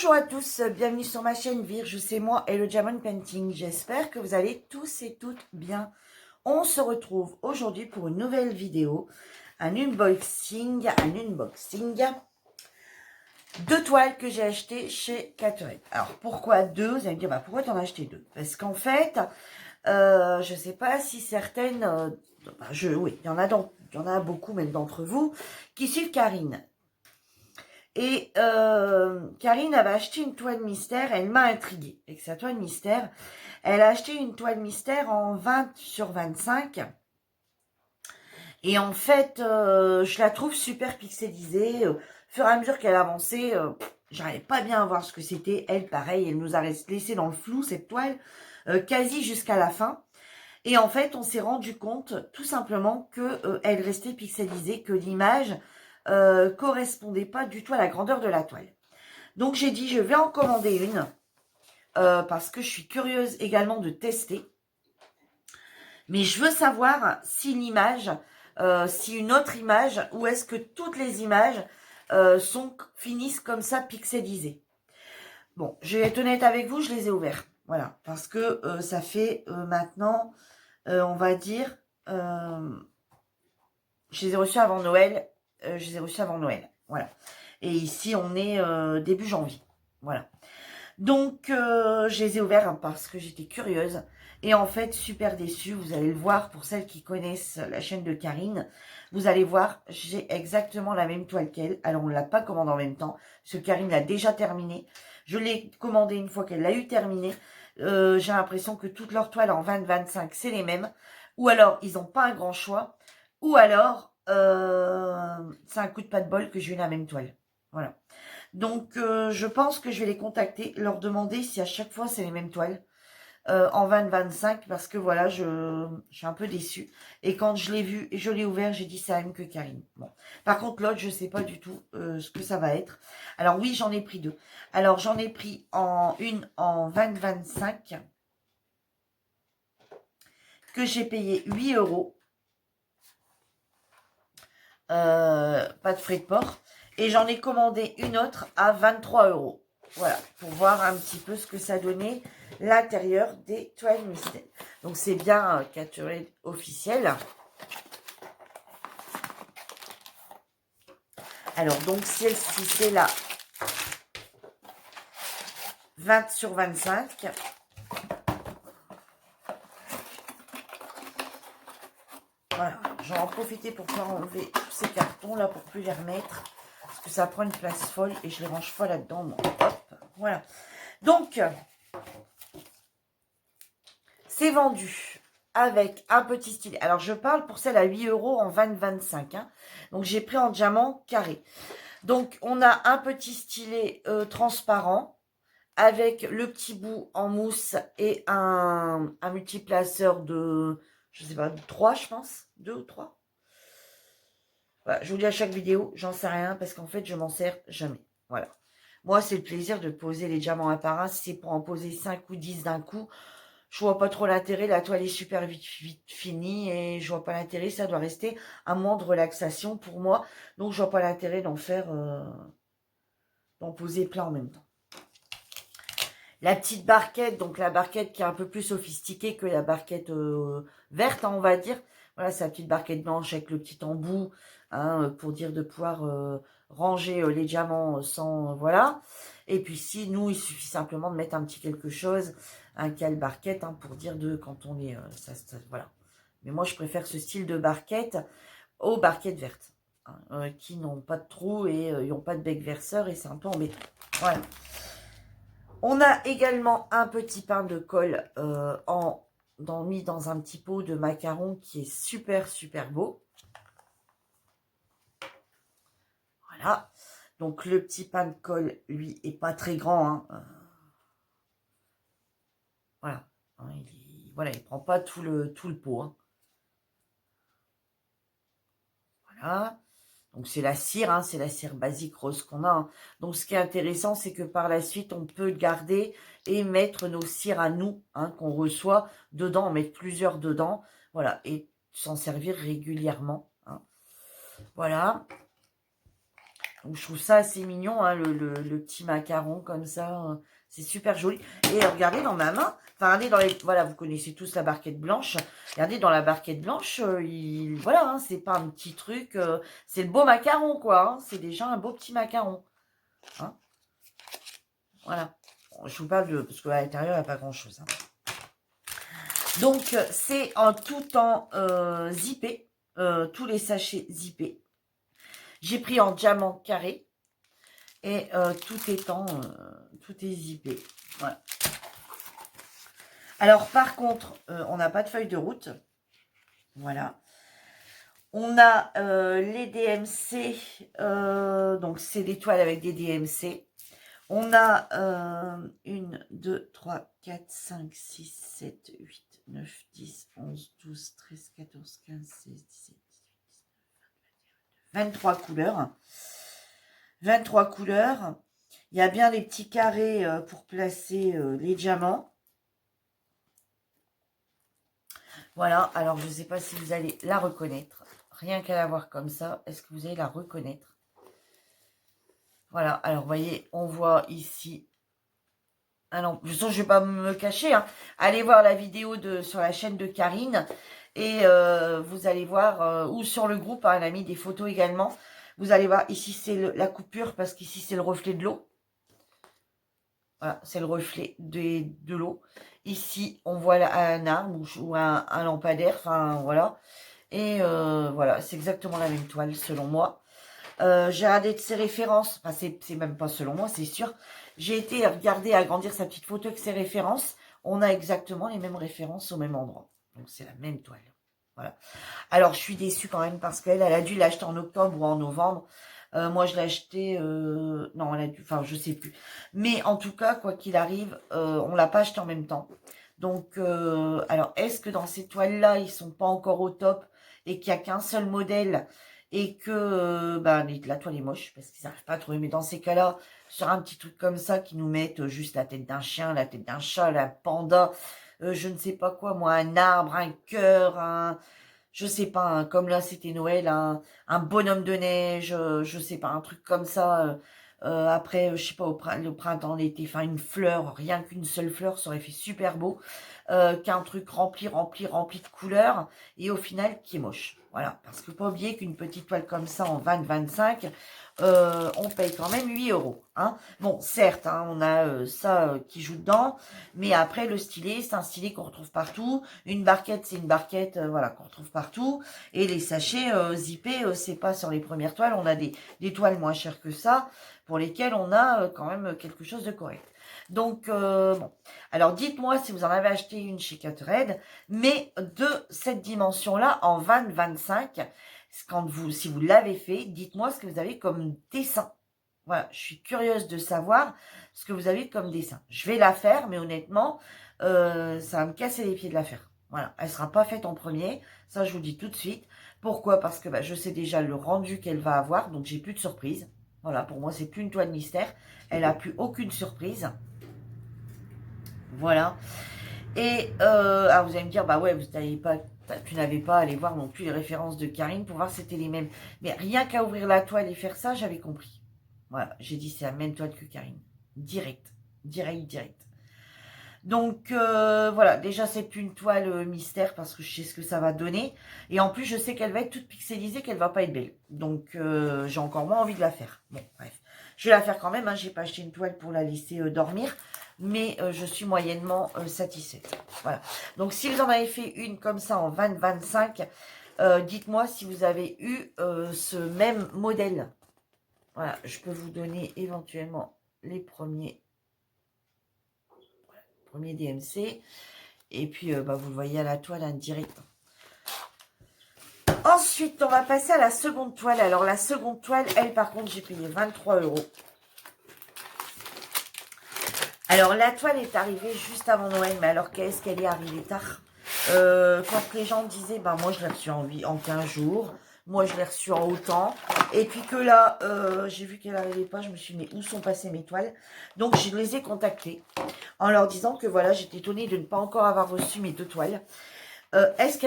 Bonjour à tous, bienvenue sur ma chaîne Virge, c'est moi et le Diamond Painting. J'espère que vous allez tous et toutes bien. On se retrouve aujourd'hui pour une nouvelle vidéo, un unboxing de toiles que j'ai acheté chez Caterette. Alors pourquoi deux? Vous allez me dire, pourquoi t'en as acheté deux? Parce qu'en fait, je ne sais pas si certaines, oui, il y en a beaucoup même d'entre vous qui suivent Karine. Et Karine avait acheté une toile mystère, elle m'a intriguée avec sa toile mystère. Elle a acheté une toile mystère en 20 sur 25. Et en fait, je la trouve super pixelisée. Au fur et à mesure qu'elle avançait, j'arrivais pas bien à voir ce que c'était. Elle, pareil, elle nous a laissé dans le flou, cette toile, quasi jusqu'à la fin. Et en fait, on s'est rendu compte tout simplement que elle restait pixelisée, que l'image correspondait pas du tout à la grandeur de la toile. Donc j'ai dit, je vais en commander une parce que je suis curieuse également de tester. Mais je veux savoir si l'image, si une autre image, ou est-ce que toutes les images finissent comme ça pixelisées. Bon, je vais être honnête avec vous, je les ai ouverts. Voilà, parce que ça fait maintenant, on va dire, je les ai reçus avant Noël. Voilà. Et ici, on est début janvier. Voilà. Donc, je les ai ouverts parce que j'étais curieuse. Et en fait, super déçue. Vous allez le voir pour celles qui connaissent la chaîne de Karine. Vous allez voir, j'ai exactement la même toile qu'elle. Alors, on ne l'a pas commandée en même temps. Parce que Karine l'a déjà terminée. Je l'ai commandée une fois qu'elle l'a eu terminée. J'ai l'impression que toutes leurs toiles en 20-25, c'est les mêmes. Ou alors, ils n'ont pas un grand choix. Ou alors, c'est un coup de pas de bol que j'ai eu la même toile. Voilà. Donc, je pense que je vais les contacter, leur demander si à chaque fois c'est les mêmes toiles en 20-25 parce que voilà, je suis un peu déçue. Et quand je l'ai vu et je l'ai ouvert, j'ai dit c'est la même que Karine. Bon. Par contre, l'autre, je ne sais pas du tout ce que ça va être. Alors oui, j'en ai pris deux. Alors, j'en ai pris une en 20-25 que j'ai payé 8 €. Pas de frais de port. Et j'en ai commandé une autre à 23 €. Voilà, pour voir un petit peu ce que ça donnait l'intérieur des toiles mystères. Donc c'est bien Caterette officiel. Alors donc celle-ci c'est la 20 sur 25. Voilà, j'en ai en profité pour pouvoir enlever tous ces cartons là pour plus les remettre. Parce que ça prend une place folle et je les range pas là-dedans. Bon, hop, voilà. Donc, c'est vendu avec un petit stylet. Alors, je parle pour celle à 8 € en 20-25. Hein. Donc, j'ai pris en diamant carré. Donc, on a un petit stylet transparent avec le petit bout en mousse et un multiplaceur de, je sais pas, 3, je pense. 2 ou 3. Voilà, je vous dis à chaque vidéo, j'en sais rien parce qu'en fait, je m'en sers jamais. Voilà. Moi, c'est le plaisir de poser les diamants à part un. Si c'est pour en poser 5 ou 10 d'un coup, je vois pas trop l'intérêt. La toile est super vite finie et je vois pas l'intérêt. Ça doit rester un moment de relaxation pour moi. Donc, je vois pas l'intérêt d'en faire, d'en poser plein en même temps. La petite barquette, donc la barquette qui est un peu plus sophistiquée que la barquette verte, hein, on va dire. Voilà, c'est la petite barquette blanche avec le petit embout, hein, pour dire de pouvoir ranger les diamants sans... voilà. Et puis si, nous, il suffit simplement de mettre un petit quelque chose, un cale barquette, hein, pour dire de quand on est... voilà. Mais moi, je préfère ce style de barquette aux barquettes vertes, hein, qui n'ont pas de trou et ils n'ont pas de bec verseur et c'est un peu embêtant. Voilà. On a également un petit pain de colle mis dans un petit pot de macarons qui est super, super beau. Voilà. Donc, le petit pain de colle, lui, est pas très grand. Hein. Voilà. Hein, il prend pas tout le pot. Hein. Voilà. Donc, c'est la cire, hein, c'est la cire basique rose qu'on a. Hein. Donc, ce qui est intéressant, c'est que par la suite, on peut garder et mettre nos cires à nous, hein, qu'on reçoit dedans, en mettre plusieurs dedans. Voilà, et s'en servir régulièrement. Hein. Voilà. Donc, je trouve ça assez mignon, hein, le petit macaron comme ça. C'est super joli. Et regardez dans ma main, enfin, regardez dans les... Voilà, vous connaissez tous la barquette blanche. Regardez dans la barquette blanche, voilà, hein, c'est pas un petit truc. C'est le beau macaron, quoi. Hein, c'est déjà un beau petit macaron. Hein, voilà. Bon, je vous parle de... Parce qu'à l'intérieur, il n'y a pas grand-chose. Hein. Donc, c'est en tout en zippé. Tous les sachets zippés. J'ai pris en diamant carré. Et tout est zippé. Voilà. Alors, par contre, on n'a pas de feuille de route. Voilà. On a les DMC. Donc, c'est des toiles avec des DMC. On a 1, 2, 3, 4, 5, 6, 7, 8, 9, 10, 11, 12, 13, 14, 15, 16, 17, 18, 19, 20, 23 couleurs. 23 couleurs. Il y a bien les petits carrés pour placer les diamants. Voilà, alors je ne sais pas si vous allez la reconnaître. Rien qu'à la voir comme ça, est-ce que vous allez la reconnaître? Voilà, alors vous voyez, on voit ici... Ah non, de toute façon, je ne vais pas me cacher. Hein. Allez voir la vidéo sur la chaîne de Karine. Et vous allez voir, ou sur le groupe, hein, elle a mis des photos également. Vous allez voir, ici c'est la coupure, parce qu'ici c'est le reflet de l'eau. Voilà, c'est le reflet de l'eau. Ici, on voit un arbre ou un lampadaire. Enfin, voilà. Et voilà, c'est exactement la même toile, selon moi. J'ai regardé de ses références. Enfin, c'est même pas selon moi, c'est sûr. J'ai été regarder, agrandir sa petite photo avec ses références. On a exactement les mêmes références au même endroit. Donc, c'est la même toile. Voilà. Alors, je suis déçue quand même parce qu'elle a dû l'acheter en octobre ou en novembre. Moi, je l'ai acheté... non, elle a dû... Enfin, je sais plus. Mais en tout cas, quoi qu'il arrive, on l'a pas acheté en même temps. Donc, alors, est-ce que dans ces toiles-là, ils sont pas encore au top et qu'il n'y a qu'un seul modèle et que la toile est moche parce qu'ils n'arrivent pas à trouver. Mais dans ces cas-là, sur un petit truc comme ça, qui nous mettent juste la tête d'un chien, la tête d'un chat, la panda, je ne sais pas quoi, moi, un arbre, un cœur, je sais pas, hein, comme là c'était Noël, un bonhomme de neige, je sais pas, un truc comme ça. Après, je sais pas, le printemps, l'été, enfin une fleur, rien qu'une seule fleur, ça aurait fait super beau. Qu'un truc rempli de couleurs, et au final qui est moche. Voilà, parce que faut pas oublier qu'une petite toile comme ça en 20-25, on paye quand même 8 euros. Hein. Bon, certes, hein, on a ça qui joue dedans, mais après le stylet, c'est un stylet qu'on retrouve partout. Une barquette, c'est une barquette voilà, qu'on retrouve partout. Et les sachets zippés, c'est pas sur les premières toiles. On a des toiles moins chères que ça, pour lesquelles on a quand même quelque chose de correct. Donc, bon. Alors, dites-moi si vous en avez acheté une chez Caterhead, mais de cette dimension-là, en 20-25, si vous l'avez fait, dites-moi ce que vous avez comme dessin. Voilà, je suis curieuse de savoir ce que vous avez comme dessin. Je vais la faire, mais honnêtement, ça va me casser les pieds de la faire. Voilà, elle ne sera pas faite en premier, ça je vous le dis tout de suite. Pourquoi? Parce que je sais déjà le rendu qu'elle va avoir, donc j'ai plus de surprise. Voilà, pour moi, c'est plus une toile mystère. Elle n'a plus aucune surprise. Voilà. Et alors vous allez me dire, bah ouais, tu n'avais pas à aller voir non plus les références de Karine pour voir si c'était les mêmes. Mais rien qu'à ouvrir la toile et faire ça, j'avais compris. Voilà, j'ai dit c'est la même toile que Karine. Direct. Direct, direct. Donc voilà, déjà c'est plus une toile mystère parce que je sais ce que ça va donner. Et en plus je sais qu'elle va être toute pixelisée, qu'elle va pas être belle. Donc j'ai encore moins envie de la faire. Bon, bref. Je vais la faire quand même, hein. J'ai pas acheté une toile pour la laisser dormir. Mais je suis moyennement satisfaite. Voilà. Donc si vous en avez fait une comme ça en 20-25, dites-moi si vous avez eu ce même modèle. Voilà, je peux vous donner éventuellement les premiers DMC. Et puis, vous le voyez à la toile indirect. Ensuite, on va passer à la seconde toile. Alors, la seconde toile, elle, par contre, j'ai payé 23 euros. Alors, la toile est arrivée juste avant Noël. Mais alors, qu'est-ce qu'elle est arrivée tard? Quand les gens disaient, moi, je l'ai reçue en 15 jours. Moi, je l'ai reçue en autant. Et puis que là, j'ai vu qu'elle n'arrivait pas. Je me suis dit, mais où sont passées mes toiles? Donc, je les ai contactés en leur disant que voilà, j'étais étonnée de ne pas encore avoir reçu mes 2 toiles. est-ce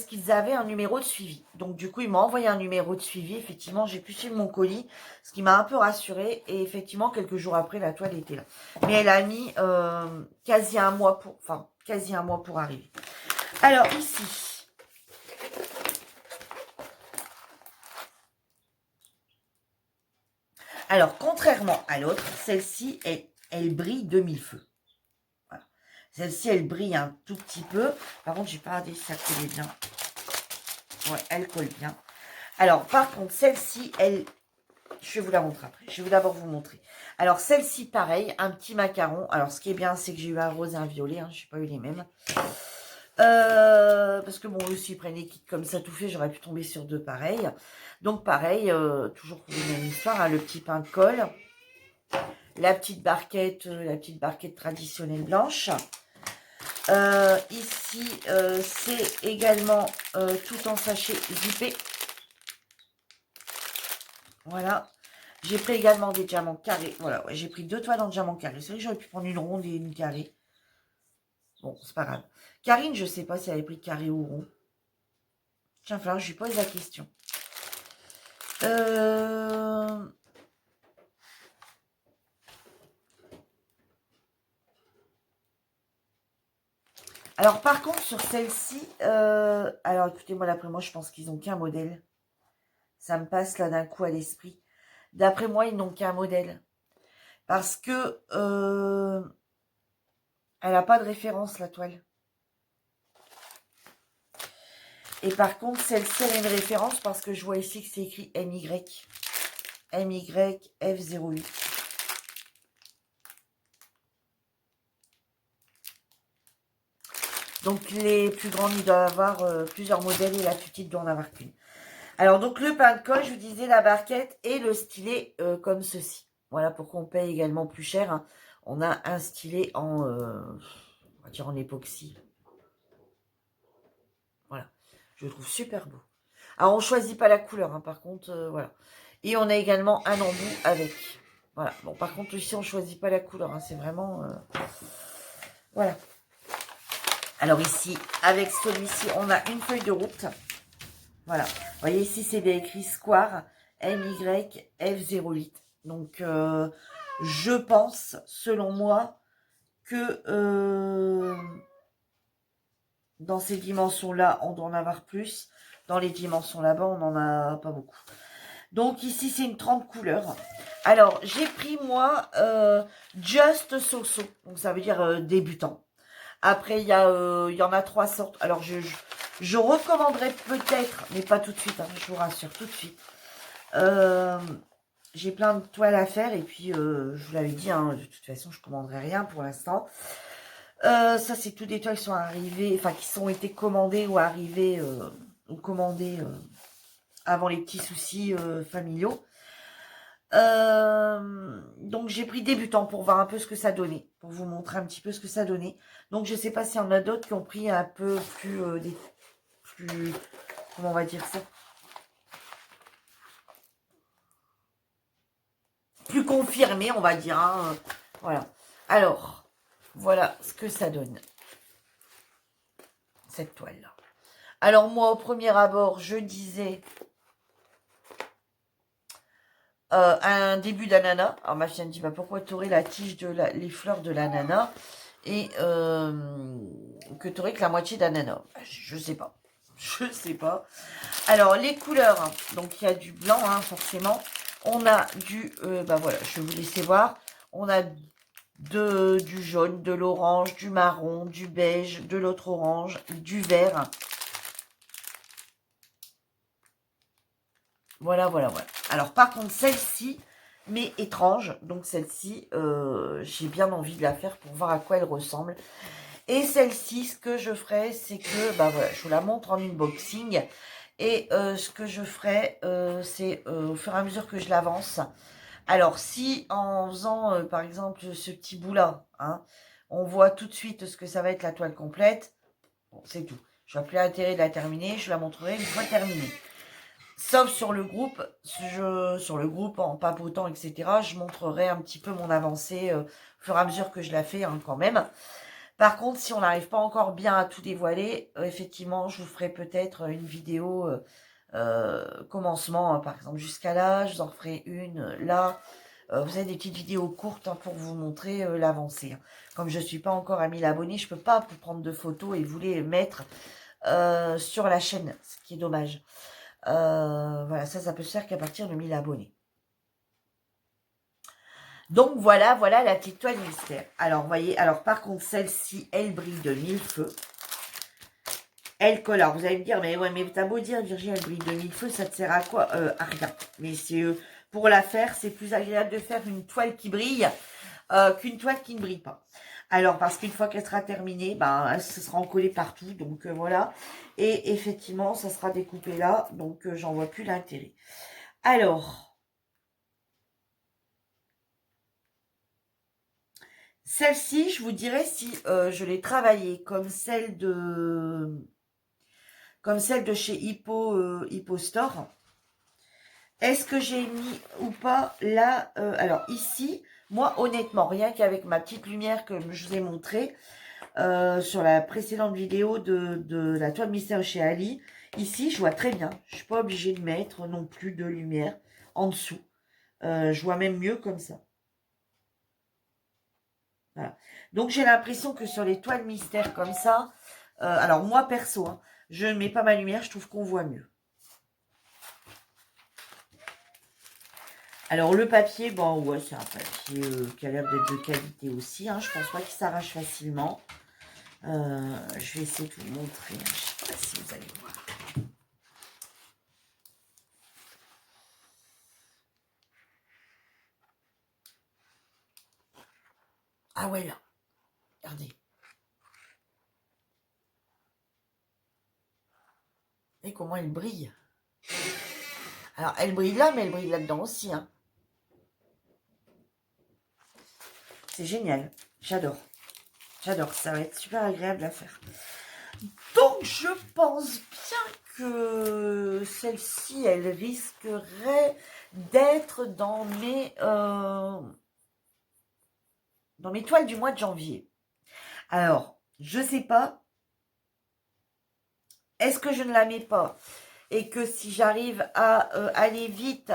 qu'ils avaient un numéro de suivi. Donc du coup, ils m'ont envoyé un numéro de suivi. Effectivement, j'ai pu suivre mon colis, ce qui m'a un peu rassurée. Et effectivement, quelques jours après, la toile était là. Mais elle a mis quasi un mois pour arriver. Alors ici, alors contrairement à l'autre, celle-ci, elle brille de mille feux. Voilà. Celle-ci, elle brille un tout petit peu. Par contre, j'ai pas regardé si ça collait bien. Ouais, elle colle bien. Alors, par contre, celle-ci, je vais vous la montrer après. Je vais d'abord vous montrer. Alors, celle-ci, pareil, un petit macaron. Alors, ce qui est bien, c'est que j'ai eu un rose et un violet. Hein, je n'ai pas eu les mêmes. Parce que bon, aussi, ils prennent les kits comme ça tout fait. J'aurais pu tomber sur deux pareils. Donc, pareil, toujours pour une même histoire. Hein, le petit pain de colle. La petite barquette traditionnelle blanche. Ici, c'est également tout en sachet zippé. Voilà. J'ai pris également des diamants carrés. Voilà, ouais, j'ai pris 2 toiles en diamant carré. C'est vrai que j'aurais pu prendre une ronde et une carrée. Bon, c'est pas grave. Karine, je sais pas si elle avait pris carré ou rond. Tiens, enfin, je lui pose la question. Alors, par contre, sur celle-ci, alors écoutez-moi, d'après moi, je pense qu'ils n'ont qu'un modèle. Ça me passe là d'un coup à l'esprit. D'après moi, ils n'ont qu'un modèle. Parce que elle n'a pas de référence, la toile. Et par contre, celle-ci, elle a une référence parce que je vois ici que c'est écrit MY. MYF08. Donc, les plus grandes, ils doivent avoir plusieurs modèles et la plus petite doit en avoir qu'une. Alors, donc, le pain de colle, je vous disais, la barquette et le stylet comme ceci. Voilà pourquoi on paye également plus cher. Hein. On a un stylet on va dire en époxy. Voilà. Je le trouve super beau. Alors, on ne choisit pas la couleur, hein, par contre, voilà. Et on a également un embout avec. Voilà. Bon, par contre, ici, on ne choisit pas la couleur. Hein, c'est vraiment... voilà. Alors ici, avec celui-ci, on a une feuille de route. Voilà. Vous voyez, ici, c'est bien écrit Square MYF08. Donc, je pense, selon moi, que dans ces dimensions-là, on doit en avoir plus. Dans les dimensions là-bas, on n'en a pas beaucoup. Donc, ici, c'est une 30 couleurs. Alors, j'ai pris, moi, Just So-So. Donc, ça veut dire débutant. Après, il y en a 3 sortes. Alors, je recommanderais peut-être, mais pas tout de suite, hein, je vous rassure, tout de suite. J'ai plein de toiles à faire et puis, je vous l'avais dit, hein, de toute façon, je ne commanderai rien pour l'instant. Ça, c'est tous des toiles qui sont arrivées, enfin, qui sont été commandées ou arrivées, ou commandées avant les petits soucis familiaux. Donc j'ai pris débutant pour voir un peu ce que ça donnait, pour vous montrer un petit peu ce que ça donnait. Donc je sais pas s'il y en a d'autres qui ont pris un peu plus, plus, comment on va dire ça, plus confirmé, on va dire. Hein. Voilà. Alors, voilà ce que ça donne, cette toile-là. Alors moi, au premier abord, je disais un début d'ananas. Alors ma fille me dit, bah, pourquoi tu aurais la tige les fleurs de l'ananas et que tu aurais que la moitié d'ananas? Je sais pas. Je sais pas. Alors, les couleurs. Donc, il y a du blanc, hein, forcément. On a du... bah voilà, je vais vous laisser voir. On a du jaune, de l'orange, du marron, du beige, de l'autre orange, du vert. Voilà, voilà, voilà. Alors, par contre, celle-ci, mais étrange. Donc, celle-ci, j'ai bien envie de la faire pour voir à quoi elle ressemble. Et celle-ci, ce que je ferai, c'est que, bah voilà, je vous la montre en unboxing. Et ce que je ferai, c'est au fur et à mesure que je l'avance. Alors, si en faisant, par exemple, ce petit bout-là, hein, on voit tout de suite ce que ça va être la toile complète, bon, c'est tout. Je n'ai plus intérêt de la terminer, je la montrerai une fois terminée. Sauf sur le groupe, en papotant, etc., je montrerai un petit peu mon avancée au fur et à mesure que je la fais, hein, quand même. Par contre, si on n'arrive pas encore bien à tout dévoiler, effectivement, je vous ferai peut-être une vidéo commencement, hein, par exemple, jusqu'à là. Je vous en ferai une là. Vous avez des petites vidéos courtes, hein, pour vous montrer l'avancée, hein. Comme je ne suis pas encore à 1000 abonnés, je ne peux pas vous prendre de photos et vous les mettre sur la chaîne, ce qui est dommage. Voilà, ça peut se faire qu'à partir de 1000 abonnés. Donc voilà la petite toile mystère. Alors, vous voyez, alors par contre, celle-ci, elle brille de mille feux. Elle colle. Alors, vous allez me dire, mais ouais, mais t'as beau dire, Virginie, elle brille de mille feux, ça te sert à quoi? À rien. Mais c'est pour la faire, c'est plus agréable de faire une toile qui brille qu'une toile qui ne brille pas. Alors, parce qu'une fois qu'elle sera terminée, ben, ce sera encollé partout. Donc, voilà. Et effectivement, ça sera découpé là. Donc, j'en vois plus l'intérêt. Alors... Celle-ci, je vous dirais si je l'ai travaillée comme celle de chez Hippo Store. Est-ce que j'ai mis ou pas là alors ici, moi honnêtement, rien qu'avec ma petite lumière que je vous ai montrée sur la précédente vidéo de la toile mystère chez Ali, ici je vois très bien. Je suis pas obligée de mettre non plus de lumière en dessous. Je vois même mieux comme ça. Voilà. Donc, j'ai l'impression que sur les toiles mystères comme ça, alors moi perso, hein, je ne mets pas ma lumière, je trouve qu'on voit mieux. Alors, le papier, bon, ouais, c'est un papier qui a l'air d'être de qualité aussi. Hein, je pense pas qu'il s'arrache facilement. Je vais essayer de vous montrer. Hein, je sais pas si vous allez voir. Ah ouais, là. Regardez. Et comment elle brille. Alors, elle brille là, mais elle brille là-dedans aussi. Hein. C'est génial. J'adore. J'adore. Ça va être super agréable à faire. Donc, je pense bien que celle-ci, elle risquerait d'être dans mes toiles du mois de janvier. Alors, je sais pas. Est-ce que je ne la mets pas? Et que si j'arrive à aller vite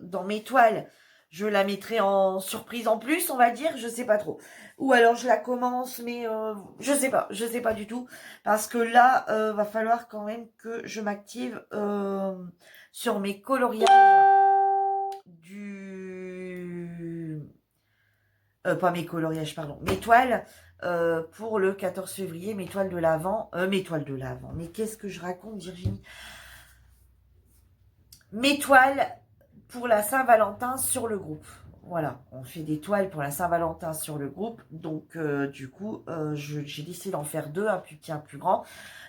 dans mes toiles, je la mettrai en surprise en plus, on va dire, je sais pas trop. Ou alors je la commence, mais je sais pas du tout. Parce que là, va falloir quand même que je m'active sur mes coloriages pas mes coloriages, pardon, mes toiles pour le 14 février, mes toiles de l'Avent. Mes toiles de l'Avent. Mais qu'est-ce que je raconte, Virginie? Mes toiles pour la Saint-Valentin sur le groupe. Voilà, on fait des toiles pour la Saint-Valentin sur le groupe. Donc, du coup, j'ai décidé d'en faire deux, un plus petit, un plus grand.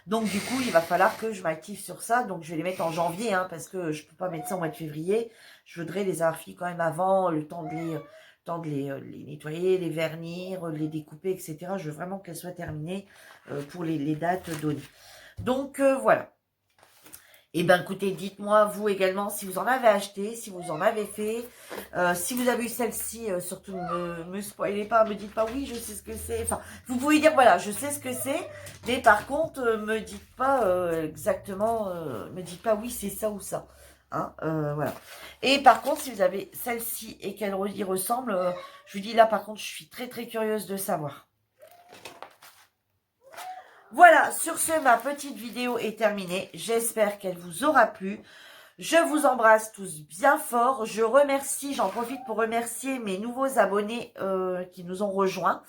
Donc, du coup, il va falloir que je m'active sur ça. Donc, je vais les mettre en janvier, hein, parce que je peux pas mettre ça au mois de février. Je voudrais les avoir fait quand même avant, le temps de les nettoyer, les vernir, les découper, etc. Je veux vraiment qu'elles soient terminées pour les dates données. Donc, voilà. Eh bien, écoutez, dites-moi, vous également, si vous en avez acheté, si vous en avez fait. Si vous avez eu celle-ci, surtout ne me spoilez pas, me dites pas oui, je sais ce que c'est. Enfin, vous pouvez dire, voilà, je sais ce que c'est. Mais par contre, me dites pas exactement, me dites pas oui, c'est ça ou ça. Hein, voilà. Et par contre, si vous avez celle-ci et qu'elle y ressemble, je vous dis là, par contre, je suis très très curieuse de savoir. Voilà, sur ce, ma petite vidéo est terminée. J'espère qu'elle vous aura plu. Je vous embrasse tous bien fort. Je remercie, j'en profite pour remercier mes nouveaux abonnés qui nous ont rejoints.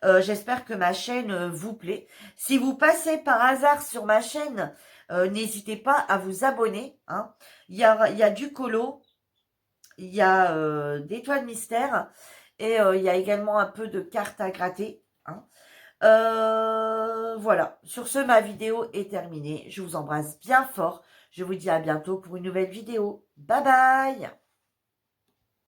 J'espère que ma chaîne vous plaît. Si vous passez par hasard sur ma chaîne, n'hésitez pas à vous abonner. Hein. Il y a du colo, il y a des toiles mystères et il y a également un peu de cartes à gratter. Hein. Voilà, sur ce, ma vidéo est terminée. Je vous embrasse bien fort. Je vous dis à bientôt pour une nouvelle vidéo. Bye bye!